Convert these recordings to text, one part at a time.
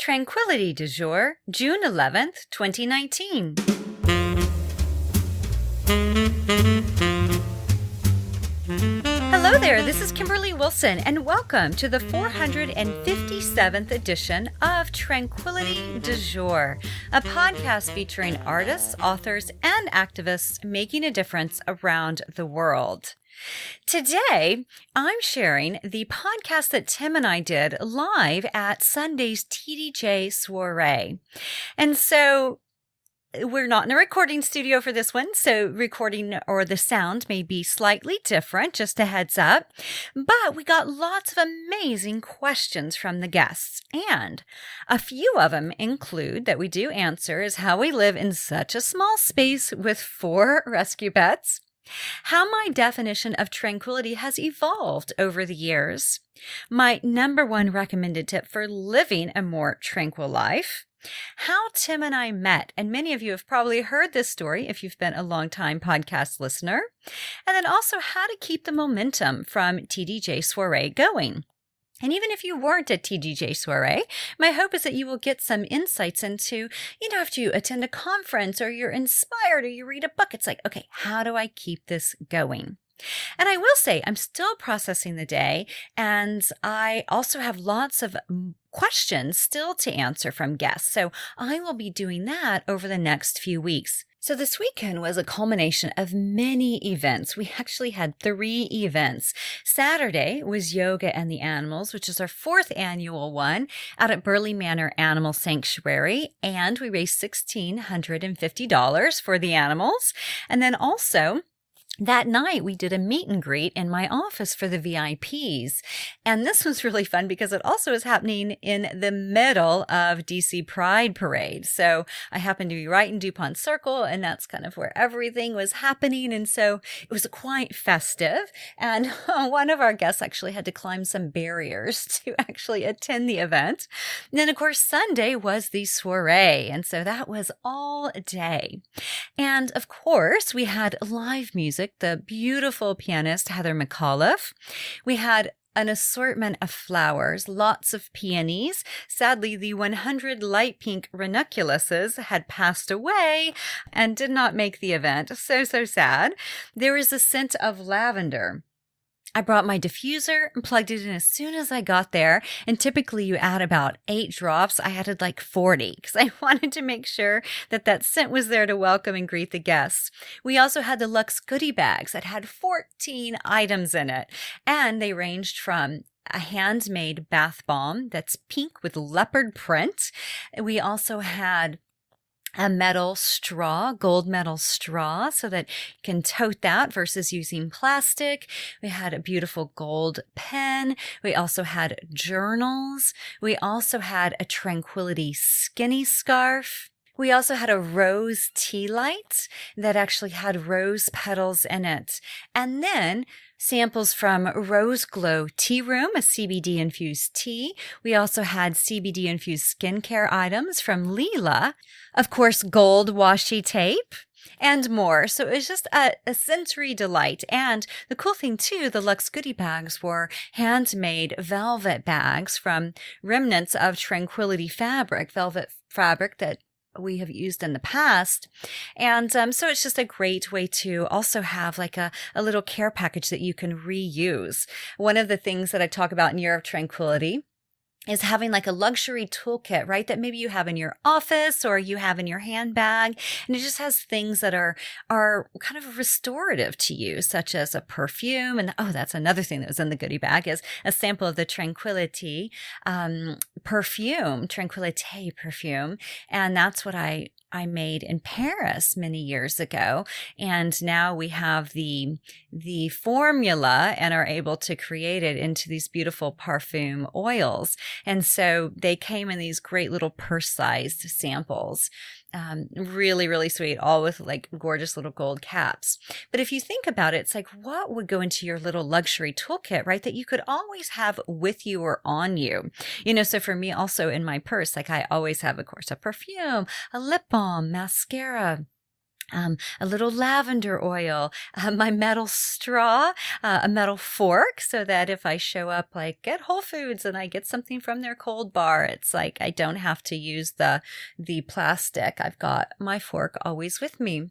Tranquility du Jour, June 11th, 2019. Hello there, this is Kimberly Wilson, and welcome to the 457th edition of Tranquility du Jour, a podcast featuring artists, authors, and activists making a difference around the world. Today, I'm sharing the podcast that Tim and I did live at Sunday's TDJ Soirée. And so we're not in a recording studio for this one, so recording or the sound may be slightly different, just a heads up. But we got lots of amazing questions from the guests, and a few of them include that we do answer is how we live in such a small space with 4 rescue pets, how my definition of tranquility has evolved over the years, my number 1 recommended tip for living a more tranquil life, how Tim and I met, and many of you have probably heard this story if you've been a long-time podcast listener, and then also how to keep the momentum from TDJ Soirée going. And even if you weren't at TDJ Soirée, my hope is that you will get some insights into, if you attend a conference or you're inspired or you read a book, it's like, okay, how do I keep this going? And I will say I'm still processing the day, and I also have lots of questions still to answer from guests. So I will be doing that over the next few weeks. So this weekend was a culmination of many events. We actually had 3 events. Saturday was Yoga and the Animals, which is our 4th annual one out at Burley Manor Animal Sanctuary. And we raised $1,650 for the animals. And then also, that night, we did a meet and greet in my office for the VIPs. And this was really fun because it also is happening in the middle of DC Pride Parade. So I happened to be right in DuPont Circle, and that's kind of where everything was happening. And so it was quite festive. And one of our guests actually had to climb some barriers to actually attend the event. And then, of course, Sunday was the soiree. And so that was all day. And of course, we had live music. The beautiful pianist Heather McAuliffe. We had an assortment of flowers, lots of peonies. Sadly, the 100 light pink ranunculuses had passed away and did not make the event. So sad. There was a scent of lavender. I brought my diffuser and plugged it in as soon as I got there. And typically you add about 8 drops. I added like 40 because I wanted to make sure that scent was there to welcome and greet the guests. We also had the Luxe goodie bags that had 14 items in it. And they ranged from a handmade bath bomb that's pink with leopard print. We also had a metal straw, gold metal straw, so that you can tote that versus using plastic. We had a beautiful gold pen. We also had journals. We also had a Tranquility skinny scarf. We also had a rose tea light that actually had rose petals in it. And then samples from Rose Glow Tea Room, a CBD-infused tea. We also had CBD-infused skincare items from Leela. Of course, gold washi tape and more. So it was just a sensory delight. And the cool thing too, the Luxe goodie bags were handmade velvet bags from remnants of Tranquility fabric, velvet fabric that we have used in the past. And so it's just a great way to also have like a little care package that you can reuse. One of the things that I talk about in Year of Tranquility is having like a luxury toolkit, right? That maybe you have in your office or you have in your handbag. And it just has things that are kind of restorative to you, such as a perfume. And that's another thing that was in the goodie bag is a sample of the Tranquility perfume, Tranquilité perfume. And that's what I made in Paris many years ago. And now we have the formula and are able to create it into these beautiful parfum oils. And so they came in these great little purse-sized samples. Really, really sweet, all with like gorgeous little gold caps. But if you think about it, it's like, what would go into your little luxury toolkit, right? That you could always have with you or on you. So for me also in my purse, like I always have, of course, a perfume, a lip balm, mascara, a little lavender oil, my metal straw, a metal fork, so that if I show up like at Whole Foods and I get something from their cold bar, it's like I don't have to use the plastic. I've got my fork always with me.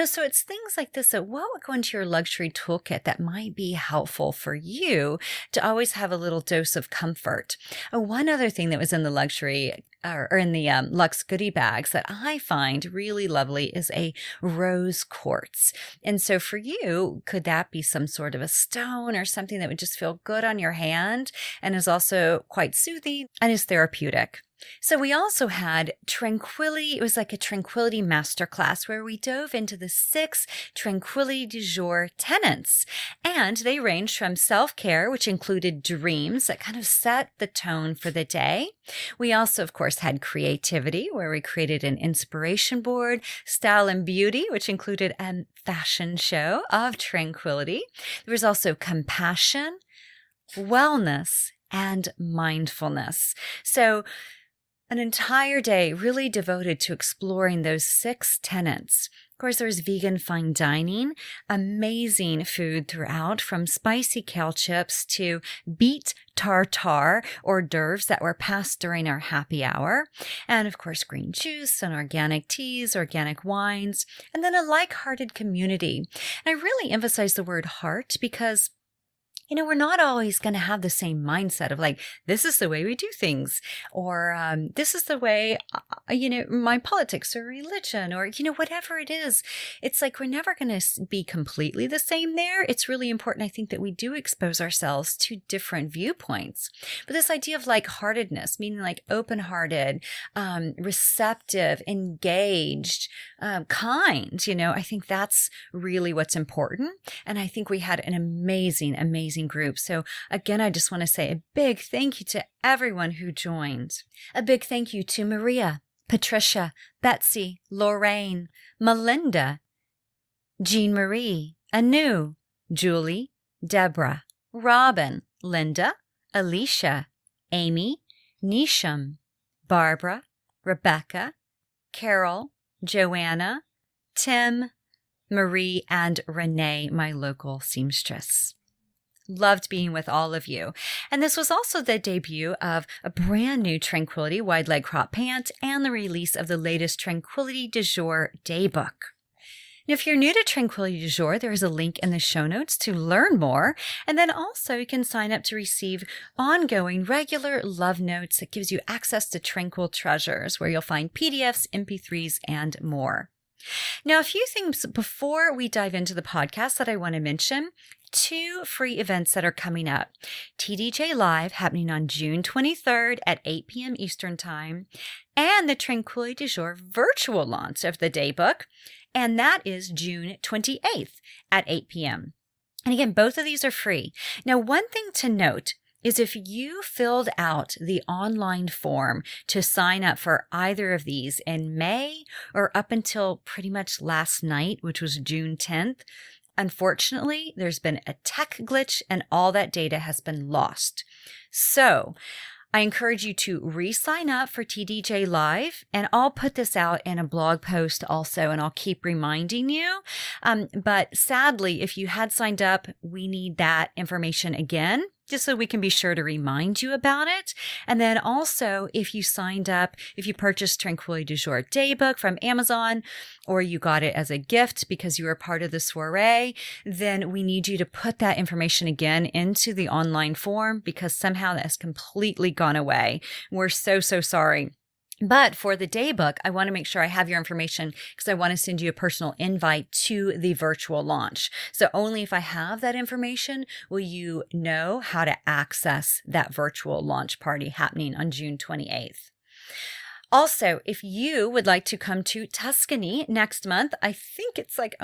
So it's things like this that what would go into your luxury toolkit that might be helpful for you to always have a little dose of comfort. One other thing that was in the luxury or in the luxe goodie bags that I find really lovely is a rose quartz. And so for you, could that be some sort of a stone or something that would just feel good on your hand and is also quite soothing and is therapeutic? So we also had Tranquility. It was like a Tranquility masterclass where we dove into the 6 Tranquility du Jour tenets. And they ranged from self-care, which included dreams that kind of set the tone for the day. We also, of course, had creativity, where we created an inspiration board, style and beauty, which included a fashion show of tranquility. There was also compassion, wellness, and mindfulness. So an entire day really devoted to exploring those 6 tenets. Of course, there's vegan fine dining, amazing food throughout, from spicy kale chips to beet tartare hors d'oeuvres that were passed during our happy hour. And of course, green juice and organic teas, organic wines, and then a like-hearted community. And I really emphasize the word heart because we're not always going to have the same mindset of like, this is the way we do things, or this is the way, my politics or religion, or, whatever it is. It's like, we're never going to be completely the same there. It's really important, I think, that we do expose ourselves to different viewpoints. But this idea of like-heartedness, meaning like open-hearted, receptive, engaged, kind, I think that's really what's important. And I think we had an amazing group. So again, I just want to say a big thank you to everyone who joined. A big thank you to Maria, Patricia, Betsy, Lorraine, Melinda, Jean Marie, Anu, Julie, Deborah, Robin, Linda, Alicia, Amy, Nisham, Barbara, Rebecca, Carol, Joanna, Tim, Marie, and Renee, my local seamstress. Loved being with all of you. And this was also the debut of a brand new Tranquility wide leg crop pant and the release of the latest Tranquility du Jour daybook. And if you're new to Tranquility du Jour, there is a link in the show notes to learn more. And then also you can sign up to receive ongoing regular love notes that gives you access to Tranquil Treasures, where you'll find PDFs, MP3s, and more. Now, a few things before we dive into the podcast that I want to mention. 2 free events that are coming up. TDJ Live happening on June 23rd at 8 p.m. Eastern Time, and the Tranquility du Jour virtual launch of the daybook, and that is June 28th at 8 p.m. And again, both of these are free. Now, one thing to note is if you filled out the online form to sign up for either of these in May or up until pretty much last night, which was June 10th, unfortunately, there's been a tech glitch and all that data has been lost. So I encourage you to re-sign up for TDJ Live, and I'll put this out in a blog post also, and I'll keep reminding you. But sadly, if you had signed up, we need that information again, just so we can be sure to remind you about it. And then also, if you signed up, if you purchased Tranquility du Jour daybook from Amazon, or you got it as a gift because you were part of the soiree, then we need you to put that information again into the online form, because somehow that has completely gone away. We're so sorry. But for the daybook, I want to make sure I have your information because I want to send you a personal invite to the virtual launch. So only if I have that information will you know how to access that virtual launch party happening on June 28th. Also, if you would like to come to Tuscany next month, I think it's like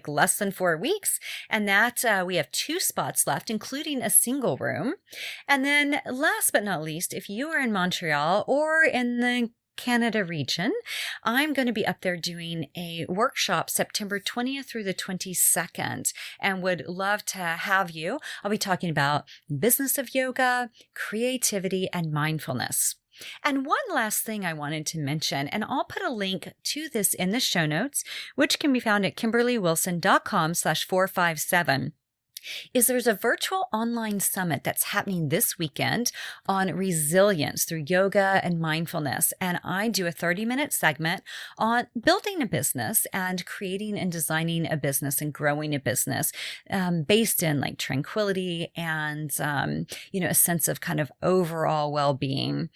less than 4 weeks. And that we have 2 spots left, including a single room. And then last but not least, if you are in Montreal or in the Canada region, I'm going to be up there doing a workshop September 20th through the 22nd, and would love to have you. I'll be talking about business of yoga, creativity, and mindfulness. And one last thing I wanted to mention, and I'll put a link to this in the show notes, which can be found at KimberlyWilson.com/457. is there's a virtual online summit that's happening this weekend on resilience through yoga and mindfulness. And I do a 30-minute segment on building a business and creating and designing a business and growing a business based in like tranquility and, a sense of kind of overall well-being.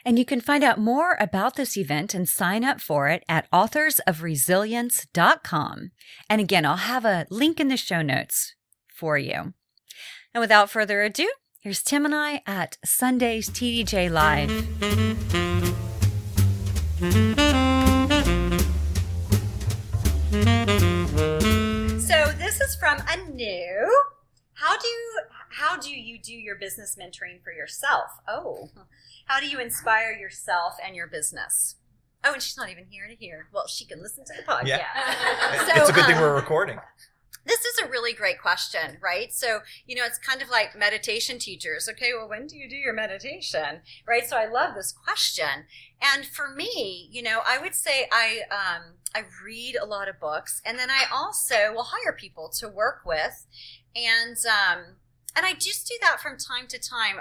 And you can find out more about this event and sign up for it at authorsofresilience.com. And again, I'll have a link in the show notes for you. And without further ado, here's Tim and I at Sunday's TDJ Live. So this is from Anu. How do you do your business mentoring for yourself? Oh, how do you inspire yourself and your business? Oh, and she's not even here to hear. Well, she can listen to the podcast. Yeah. So, it's a good thing we're recording. This is a really great question, right? So, it's kind of like meditation teachers. Okay, well, when do you do your meditation, right? So I love this question. And for me, I would say I read a lot of books, and then I also will hire people to work with. And I just do that from time to time.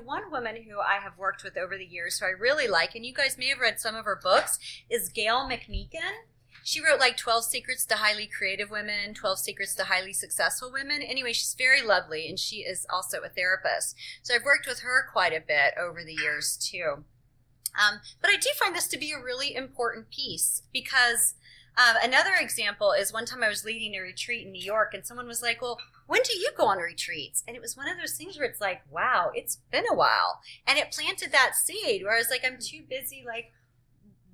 One woman who I have worked with over the years who I really like, and you guys may have read some of her books, is Gail McMeekin. She wrote like 12 Secrets to Highly Creative Women, 12 Secrets to Highly Successful Women. Anyway, she's very lovely, and she is also a therapist. So I've worked with her quite a bit over the years too. But I do find this to be a really important piece because another example is one time I was leading a retreat in New York, and someone was like, well, when do you go on retreats? And it was one of those things where it's like, wow, it's been a while. And it planted that seed where I was like, I'm too busy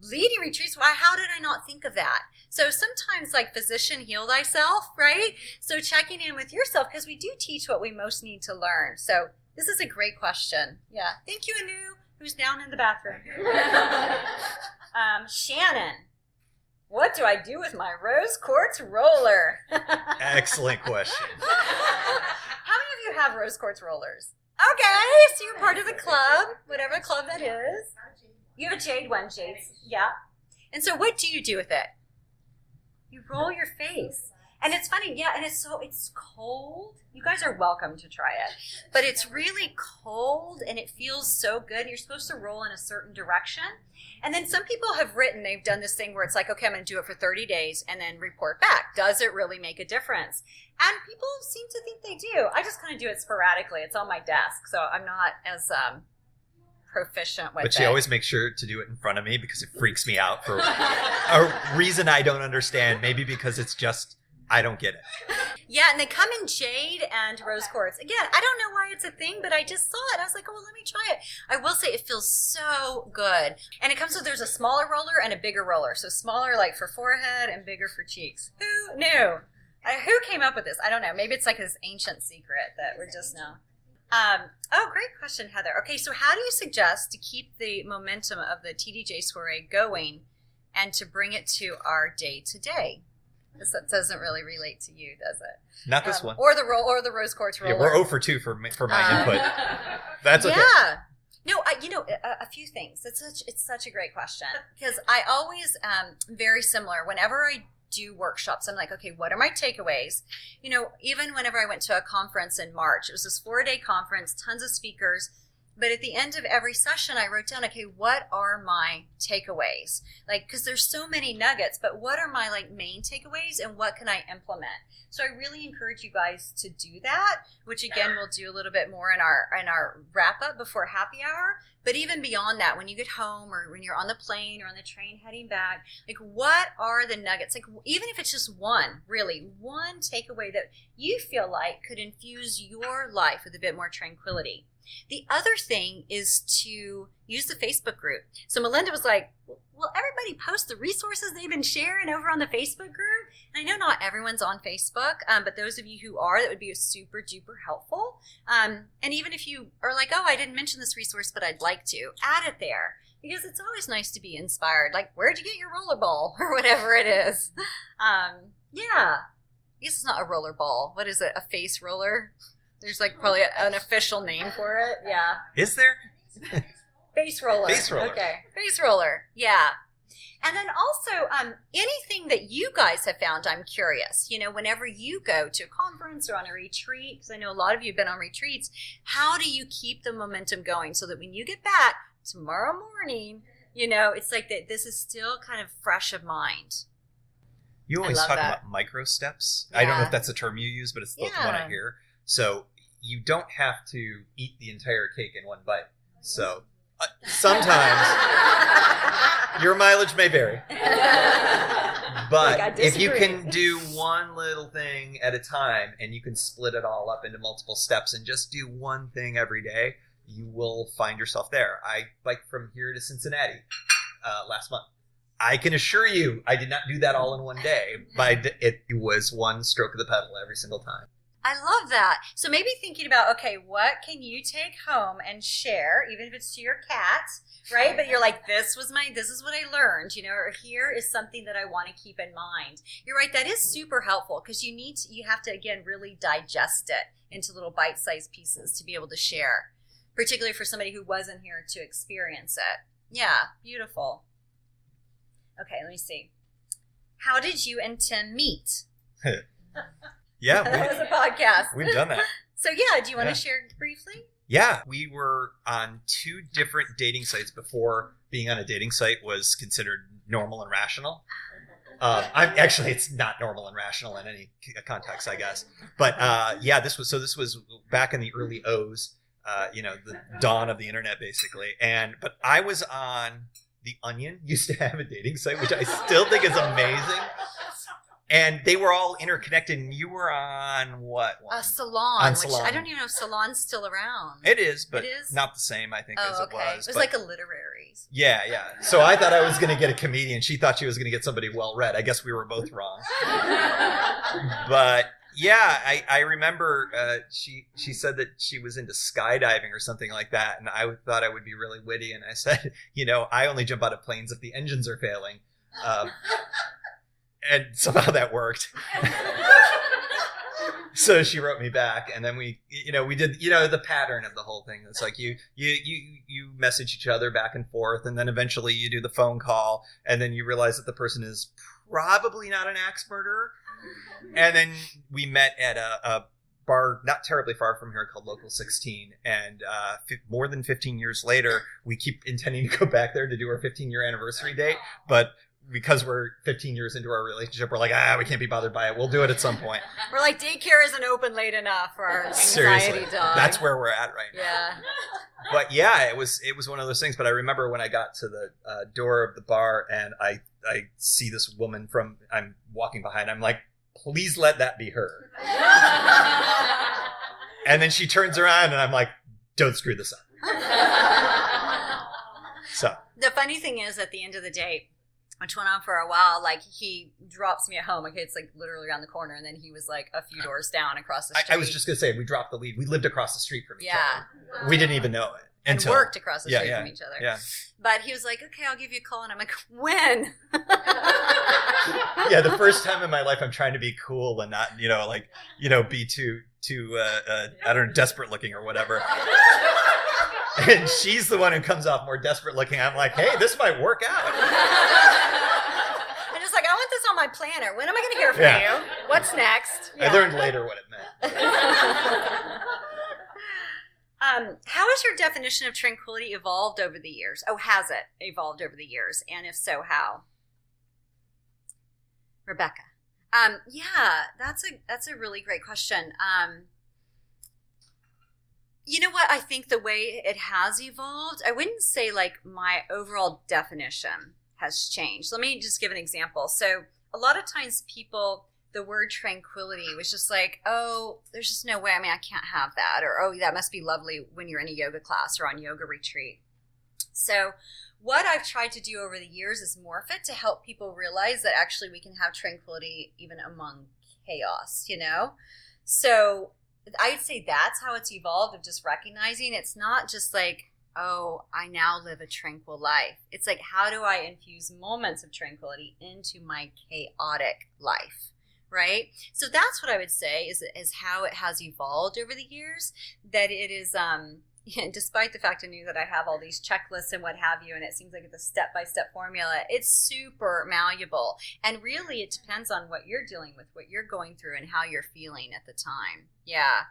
leading retreats. Why? How did I not think of that? So sometimes physician heal thyself, right? So checking in with yourself, because we do teach what we most need to learn. So this is a great question. Yeah. Thank you, Anu, who's down in the bathroom. Shannon, what do I do with my rose quartz roller? Excellent question. How many of you have rose quartz rollers? Okay, so you're part of the club, whatever club that is. You have a jade one, Jade. Yeah. And so what do you do with it? You roll your face. And it's funny, yeah, and it's cold. You guys are welcome to try it. But it's really cold, and it feels so good. You're supposed to roll in a certain direction. And then some people have written, they've done this thing where it's like, okay, I'm going to do it for 30 days and then report back. Does it really make a difference? And people seem to think they do. I just kind of do it sporadically. It's on my desk, so I'm not as proficient with it. But she always makes sure to do it in front of me because it freaks me out for a reason I don't understand. Maybe because it's just, I don't get it. Yeah, and they come in jade and rose quartz. Again, I don't know why it's a thing, but I just saw it. I was like, oh, well, let me try it. I will say it feels so good. And it comes with, there's a smaller roller and a bigger roller. So smaller for forehead and bigger for cheeks. Who knew? Who came up with this? I don't know. Maybe it's this ancient secret that we're just now. Great question, Heather. Okay, so how do you suggest to keep the momentum of the TDJ Soirée going and to bring it to our day-to-day? This doesn't really relate to you, does it? Not this one. Or the rose quartz roller. Yeah, we're 0 for 2 for my input. That's okay. Yeah. No, a few things. It's such a great question because I always very similar. Whenever I do workshops, I'm like, okay, what are my takeaways? Even whenever I went to a conference in March, it was this 4-day conference, tons of speakers. But at the end of every session, I wrote down, okay, what are my takeaways? Because there's so many nuggets, but what are my main takeaways and what can I implement? So I really encourage you guys to do that, which again, we'll do a little bit more in our wrap up before happy hour. But even beyond that, when you get home or when you're on the plane or on the train heading back, what are the nuggets? Even if it's just one takeaway that you feel like could infuse your life with a bit more tranquility. The other thing is to use the Facebook group. So Melinda was like, will everybody post the resources they've been sharing over on the Facebook group? And I know not everyone's on Facebook, but those of you who are, that would be super duper helpful. And even if you are like, oh, I didn't mention this resource, but I'd like to, add it there. Because it's always nice to be inspired. Where'd you get your roller ball? Or whatever it is. Yeah. I guess it's not a roller ball. What is it? A face roller? There's probably an official name for it. Yeah. Is there? Base roller. Base roller. Okay. Base roller. Yeah. And then also, anything that you guys have found, I'm curious, whenever you go to a conference or on a retreat, because I know a lot of you have been on retreats, how do you keep the momentum going so that when you get back tomorrow morning, it's like that this is still kind of fresh of mind? You always talk about micro steps. Yeah. I don't know if that's the term you use, but it's the one I hear. So you don't have to eat the entire cake in one bite. So sometimes your mileage may vary. But if you can do one little thing at a time and you can split it all up into multiple steps and just do one thing every day, you will find yourself there. I biked from here to Cincinnati last month. I can assure you I did not do that all in one day, but it was one stroke of the pedal every single time. I love that. So maybe thinking about, okay, what can you take home and share, even if it's to your cat, right? But you're like, this is what I learned, or here is something that I want to keep in mind. You're right. That is super helpful because you have to, again, really digest it into little bite-sized pieces to be able to share, particularly for somebody who wasn't here to experience it. Yeah. Beautiful. Okay. Let me see. How did you and Tim meet? Yeah. That was a podcast. We've done that. So yeah, do you want to share briefly? Yeah, we were on 2 different dating sites before being on a dating site was considered normal and rational. Actually, it's not normal and rational in any context, I guess. But this was back in the early O's, the dawn of the internet, basically. But I was on The Onion, used to have a dating site, which I still think is amazing. And they were all interconnected, and you were on what one? Salon, which I don't even know if Salon's still around. It is, but not the same, I think, as it was. It was like a literary. Yeah. So I thought I was going to get a comedian. She thought she was going to get somebody well-read. I guess we were both wrong. But, yeah, I remember she said that she was into skydiving or something like that, and I thought I would be really witty, and I said, I only jump out of planes if the engines are failing. And somehow that worked. So she wrote me back, and then we did, the pattern of the whole thing. It's like you message each other back and forth, and then eventually you do the phone call, and then you realize that the person is probably not an axe murderer. And then we met at a bar not terribly far from here called Local 16, and more than 15 years later, we keep intending to go back there to do our 15-year anniversary date, but because we're 15 years into our relationship, we're like, we can't be bothered by it. We'll do it at some point. We're like, daycare isn't open late enough for our anxiety Seriously, dog. That's where we're at right now. Yeah. But yeah, it was one of those things. But I remember when I got to the door of the bar and I see this woman I'm walking behind. I'm like, please let that be her. And then she turns around and I'm like, don't screw this up. So the funny thing is, at the end of the day, which went on for a while, like he drops me at home. Okay, it's like literally around the corner, and then he was like a few doors down across the street. I was just gonna say we dropped the lead. We lived across the street from each other. Yeah, we didn't even know it and worked across the street from each other. Yeah, but he was like, "Okay, I'll give you a call," and I'm like, "When?" Yeah, the first time in my life I'm trying to be cool and not, be too I don't know, desperate looking or whatever. And she's the one who comes off more desperate looking. I'm like, hey, this might work out. I'm just like, I want this on my planner. When am I going to hear from you? What's next? Yeah. I learned later what it meant. How has your definition of tranquility evolved over the years? Oh, has it evolved over the years? And if so, how? Rebecca. Yeah, that's a really great question. You know what? I think the way it has evolved, I wouldn't say like my overall definition has changed. Let me just give an example. So a lot of times the word tranquility was just like, oh, there's just no way. I mean, I can't have that. Or, oh, that must be lovely when you're in a yoga class or on yoga retreat. So what I've tried to do over the years is morph it to help people realize that actually we can have tranquility even among chaos, So I'd say that's how it's evolved, of just recognizing it's not just like, oh, I now live a tranquil life. It's like, how do I infuse moments of tranquility into my chaotic life, right? So that's what I would say is how it has evolved over the years, that it is despite the fact I knew that I have all these checklists and what have you, and it seems like it's a step-by-step formula, it's super malleable. And really, it depends on what you're dealing with, what you're going through, and how you're feeling at the time. Yeah.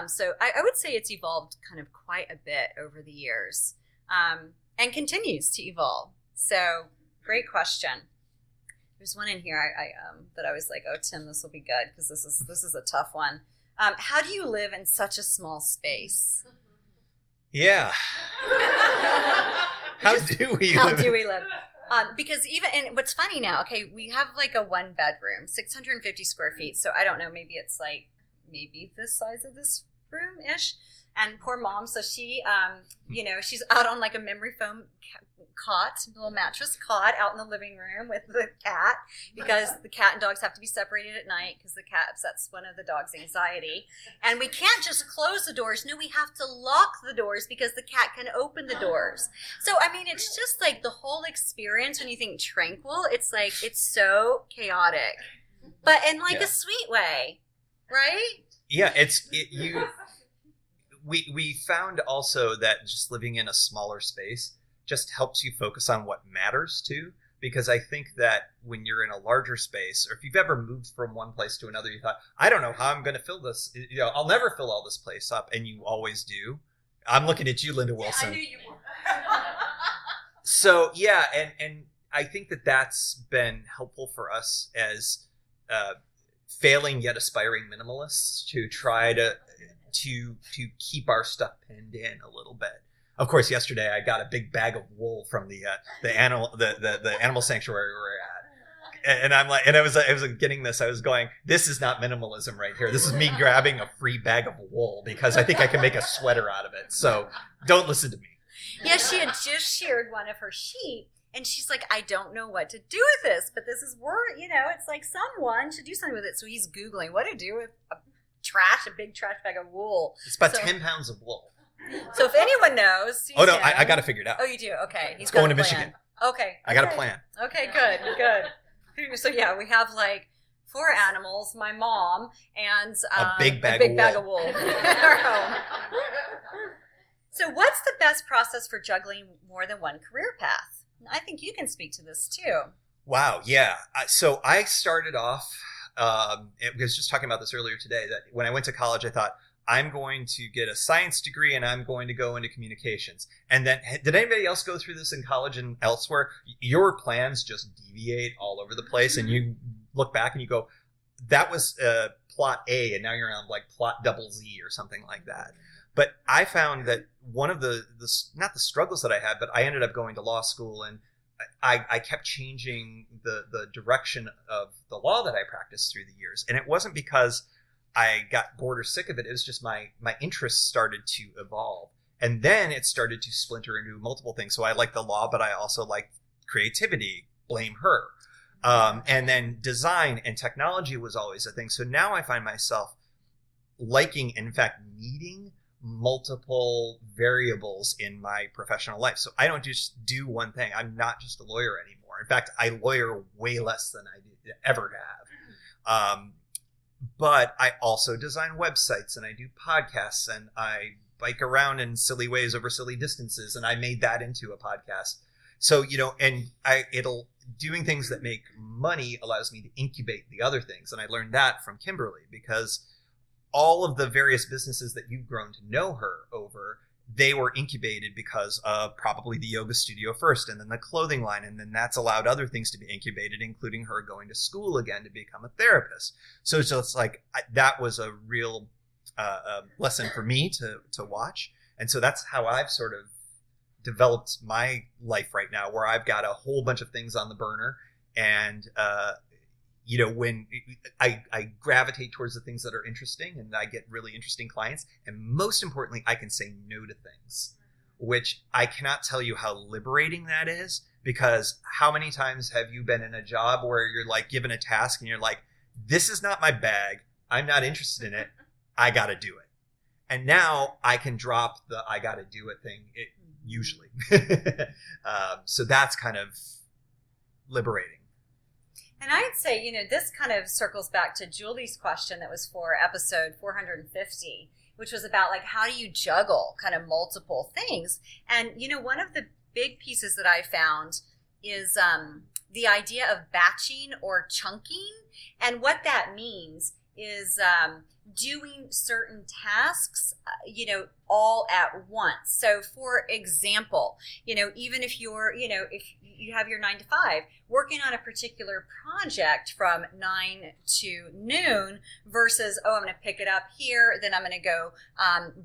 So I would say it's evolved kind of quite a bit over the years, and continues to evolve. So great question. There's one in here I that I was like, oh, Tim, this will be good because this is a tough one. How do you live in such a small space? Yeah. How do we live? Because and what's funny now, okay, we have like a 1-bedroom, 650 square feet. So I don't know, maybe it's like maybe the size of this room-ish. And poor mom, so she, she's out on like a memory foam cot, a little mattress cot out in the living room with the cat, because the cat and dogs have to be separated at night because the cat upsets one of the dogs' anxiety. And we can't just close the doors. No, we have to lock the doors because the cat can open the doors. So, I mean, it's just like the whole experience when you think Tranquil, it's like, it's so chaotic, but in like a sweet way, right? Yeah, we found also that just living in a smaller space just helps you focus on what matters too. Because I think that when you're in a larger space, or if you've ever moved from one place to another, you thought, I don't know how I'm going to fill this. I'll never fill all this place up. And you always do. I'm looking at you, Linda Wilson. Yeah, I knew you were. So, yeah. And I think that that's been helpful for us as failing yet aspiring minimalists to try to keep our stuff pinned in a little bit. Of course, yesterday I got a big bag of wool from the animal sanctuary we're at, and I'm like, and I was getting this. I was going, this is not minimalism right here. This is me grabbing a free bag of wool because I think I can make a sweater out of it. So don't listen to me. Yeah, she had just sheared one of her sheep, and she's like, I don't know what to do with this, but this is it's like someone should do something with it. So he's Googling what to do with a big trash bag of wool. It's about 10 pounds of wool. So if anyone knows... Oh, no, I got it figured out. Oh, you do? Okay. He's going to Michigan. Okay. I got a plan. Okay, good. So, yeah, we have like 4 animals, my mom, and a big bag of wool. In our home. So what's the best process for juggling more than one career path? I think you can speak to this too. Wow, yeah. So I started off... I was just talking about this earlier today, that when I went to college, I thought, I'm going to get a science degree and I'm going to go into communications. And then, did anybody else go through this in college and elsewhere? Your plans just deviate all over the place, and you look back and you go, that was plot A, and now you're on like plot double Z or something like that. But I found that one of the not the struggles that I had, but I ended up going to law school, and I kept changing the direction of the law that I practiced through the years. And it wasn't because I got bored or sick of it. It was just my interests started to evolve. And then it started to splinter into multiple things. So I like the law, but I also like creativity. Blame her. And then design and technology was always a thing. So now I find myself liking, in fact, needing multiple variables in my professional life. So I don't just do one thing. I'm not just a lawyer anymore. In fact, I lawyer way less than I ever have. But I also design websites, and I do podcasts, and I bike around in silly ways over silly distances, and I made that into a podcast. So, doing things that make money allows me to incubate the other things. And I learned that from Kimberly, because all of the various businesses that you've grown to know her over, they were incubated because of probably the yoga studio first, and then the clothing line. And then that's allowed other things to be incubated, including her going to school again to become a therapist. So it's like, that was a real lesson for me to watch. And so that's how I've sort of developed my life right now, where I've got a whole bunch of things on the burner. And, when I gravitate towards the things that are interesting, and I get really interesting clients. And most importantly, I can say no to things, which I cannot tell you how liberating that is, because how many times have you been in a job where you're like given a task and you're like, this is not my bag. I'm not interested in it. I got to do it. And now I can drop the I got to do it thing usually. So that's kind of liberating. And I'd say, this kind of circles back to Julie's question that was for episode 450, which was about like, how do you juggle kind of multiple things? And, one of the big pieces that I found is the idea of batching or chunking. And what that means is doing certain tasks, all at once. So for example, even if you're, if you have your 9 to 5, working on a particular project from 9 to noon versus, I'm going to pick it up here, then I'm going to go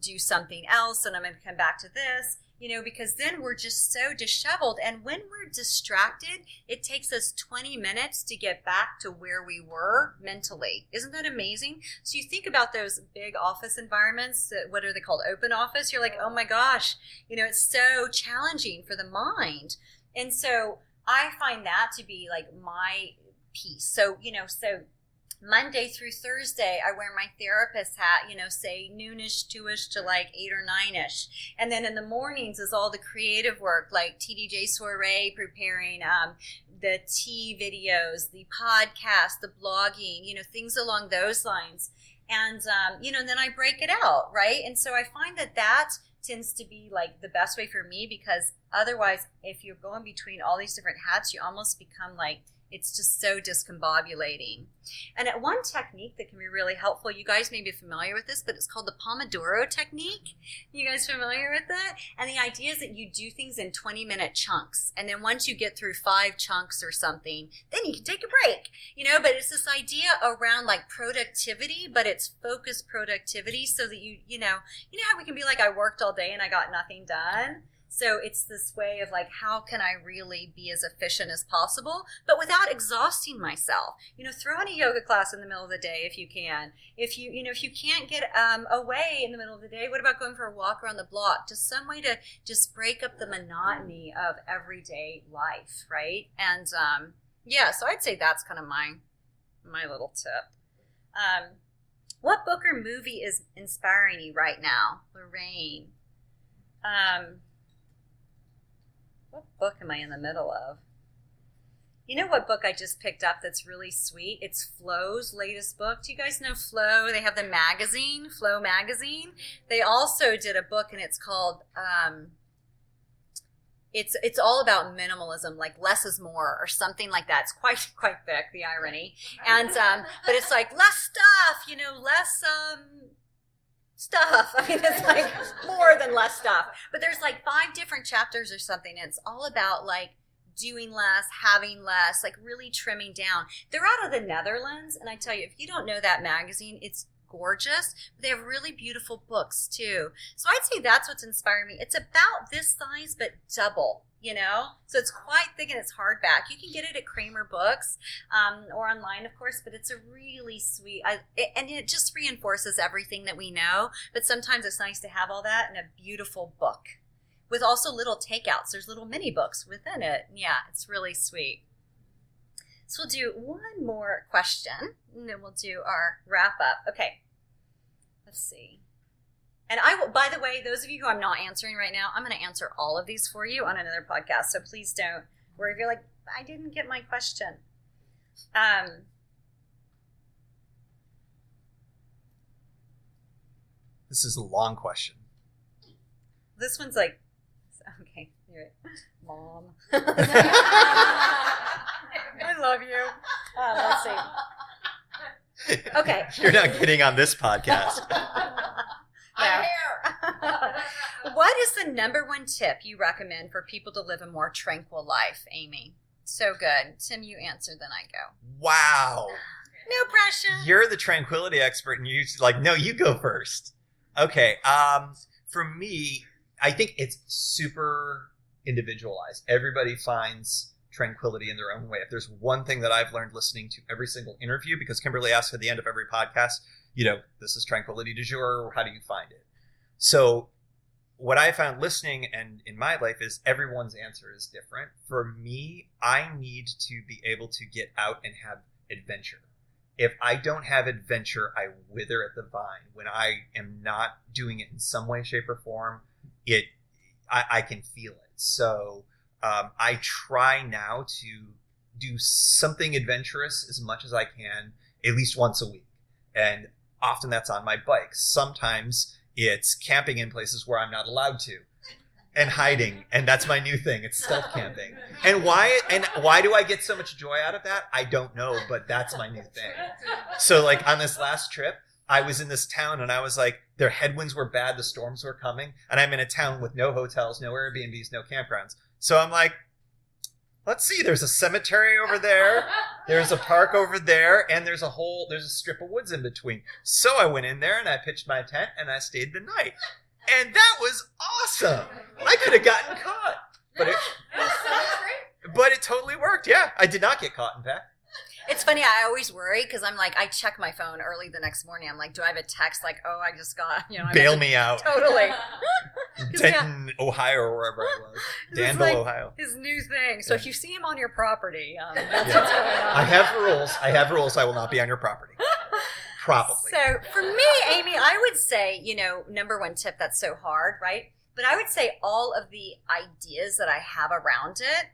do something else, and I'm going to come back to this. Because then we're just so disheveled. And when we're distracted, it takes us 20 minutes to get back to where we were mentally. Isn't that amazing? So you think about those big office environments, what are they called? Open office. You're like, oh my gosh, it's so challenging for the mind. And so I find that to be like my piece. So, Monday through Thursday, I wear my therapist hat, say noonish, 2ish to like 8 or 9ish. And then in the mornings is all the creative work, like TDJ Soirée, preparing the tea videos, the podcast, the blogging, things along those lines. And, and then I break it out, right? And so I find that tends to be like the best way for me, because otherwise, if you're going between all these different hats, you almost become like, it's just so discombobulating. And one technique that can be really helpful, you guys may be familiar with this, but it's called the Pomodoro technique. You guys familiar with that? And the idea is that you do things in 20-minute chunks. And then once you get through 5 chunks or something, then you can take a break. But it's this idea around like productivity, but it's focused productivity, so that you know how we can be like, I worked all day and I got nothing done. So it's this way of like, how can I really be as efficient as possible, but without exhausting myself? Throw in a yoga class in the middle of the day if you can. If you can't get away in the middle of the day, what about going for a walk around the block? Just some way to just break up the monotony of everyday life, right? And so I'd say that's kind of my little tip. What book or movie is inspiring you right now, Lorraine? What book am I in the middle of? You know what book I just picked up that's really sweet? It's Flow's latest book. Do you guys know Flow? They have the magazine, Flow magazine. They also did a book, and it's called, it's all about minimalism, like less is more or something like that. It's quite thick, the irony. And but it's like less stuff, less stuff. I mean, it's like more than less stuff. But there's like 5 different chapters or something. And it's all about like doing less, having less, like really trimming down. They're out of the Netherlands. And I tell you, if you don't know that magazine, it's gorgeous. But they have really beautiful books too. So I'd say that's what's inspiring me. It's about this size, but double. So it's quite thick, and it's hardback. You can get it at Kramer Books or online, of course, but it's a really sweet, and it just reinforces everything that we know. But sometimes it's nice to have all that in a beautiful book with also little takeouts. There's little mini books within it. Yeah, it's really sweet. So we'll do one more question, and then we'll do our wrap up. Okay, let's see. And I will, by the way, those of you who I'm not answering right now, I'm going to answer all of these for you on another podcast. So please don't worry if you're like, I didn't get my question. This is a long question. This one's like, okay, you're right. Mom. I love you. Let's see. Okay. You're not getting on this podcast. I'm here. What is the number one tip you recommend for people to live a more tranquil life, Amy? So good. Tim, you answer, then I go. Wow. No pressure. You're the tranquility expert, and you're like, no, you go first. Okay. For me, I think it's super individualized. Everybody finds tranquility in their own way. If there's one thing that I've learned listening to every single interview, because Kimberly asks at the end of every podcast, this is Tranquility du Jour, or how do you find it? So what I found listening and in my life is everyone's answer is different. For me, I need to be able to get out and have adventure. If I don't have adventure, I wither at the vine. When I am not doing it in some way, shape, or form, I can feel it. So I try now to do something adventurous as much as I can, at least once a week. And often that's on my bike. Sometimes It's camping in places where I'm not allowed to. And hiding, and that's my new thing. It's stealth camping. And why do I get so much joy out of that? I don't know, but that's my new thing. So like on this last trip, I was in this town and I was like, their headwinds were bad, the storms were coming, and I'm in a town with no hotels, no Airbnbs, no campgrounds. So I'm like, let's see, there's a cemetery over there, there's a park over there, and there's a strip of woods in between. So I went in there and I pitched my tent and I stayed the night. And that was awesome. I could have gotten caught, but it totally worked. Yeah, I did not get caught, in fact. It's funny. I always worry because I'm like, I check my phone early the next morning. I'm like, do I have a text like, oh, I just got, bail me out. Totally. Denton, Ohio, or wherever I was. Danville, Ohio. His new thing. So if you see him on your property, that's what's going on. I have rules. I will not be on your property. Probably. So for me, Amy, I would say, number one tip, that's so hard, right? But I would say all of the ideas that I have around it,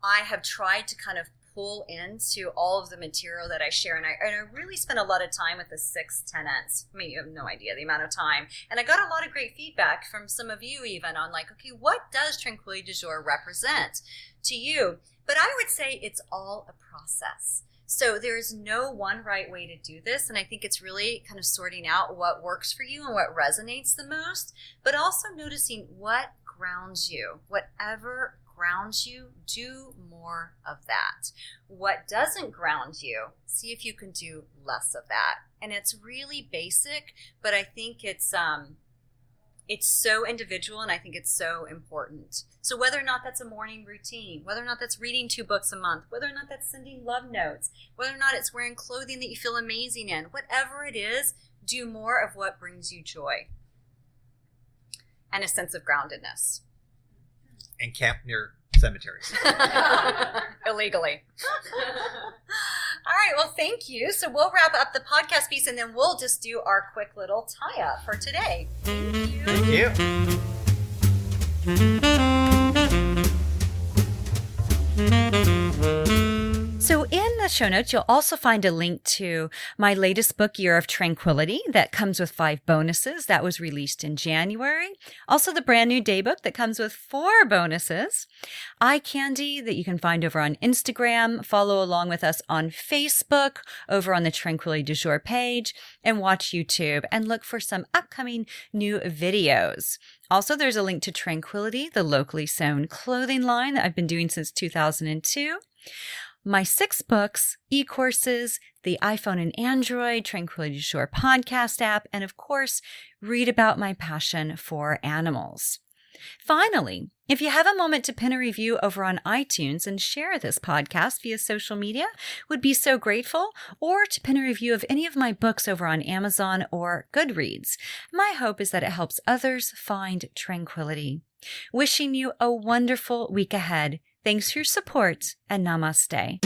I have tried to kind of pull into all of the material that I share. And I really spent a lot of time with the 6 tenants. I mean, you have no idea the amount of time. And I got a lot of great feedback from some of you even on like, okay, what does Tranquility du Jour represent to you? But I would say it's all a process. So there's no one right way to do this. And I think it's really kind of sorting out what works for you and what resonates the most, but also noticing what grounds you. Whatever grounds you, do more of that. What doesn't ground you, see if you can do less of that. And it's really basic, but I think it's so individual, and I think it's so important. So whether or not that's a morning routine, whether or not that's reading 2 books a month, whether or not that's sending love notes, whether or not it's wearing clothing that you feel amazing in, whatever it is, do more of what brings you joy and a sense of groundedness. And camp near cemeteries. Illegally. All right, well, thank you. So we'll wrap up the podcast piece, and then we'll just do our quick little tie-up for today. Thank you. Thank you. So in the show notes, you'll also find a link to my latest book, Year of Tranquility, that comes with 5 bonuses. That was released in January. Also, the brand new daybook that comes with 4 bonuses. Eye candy that you can find over on Instagram. Follow along with us on Facebook, over on the Tranquility du Jour page, and watch YouTube and look for some upcoming new videos. Also, there's a link to Tranquility, the locally sewn clothing line that I've been doing since 2002. My 6 books, e-courses, the iPhone and Android Tranquility du Jour podcast app, and of course, read about my passion for animals. Finally, if you have a moment to pin a review over on iTunes and share this podcast via social media, would be so grateful, or to pin a review of any of my books over on Amazon or Goodreads. My hope is that it helps others find tranquility. Wishing you a wonderful week ahead. Thanks for your support, and namaste.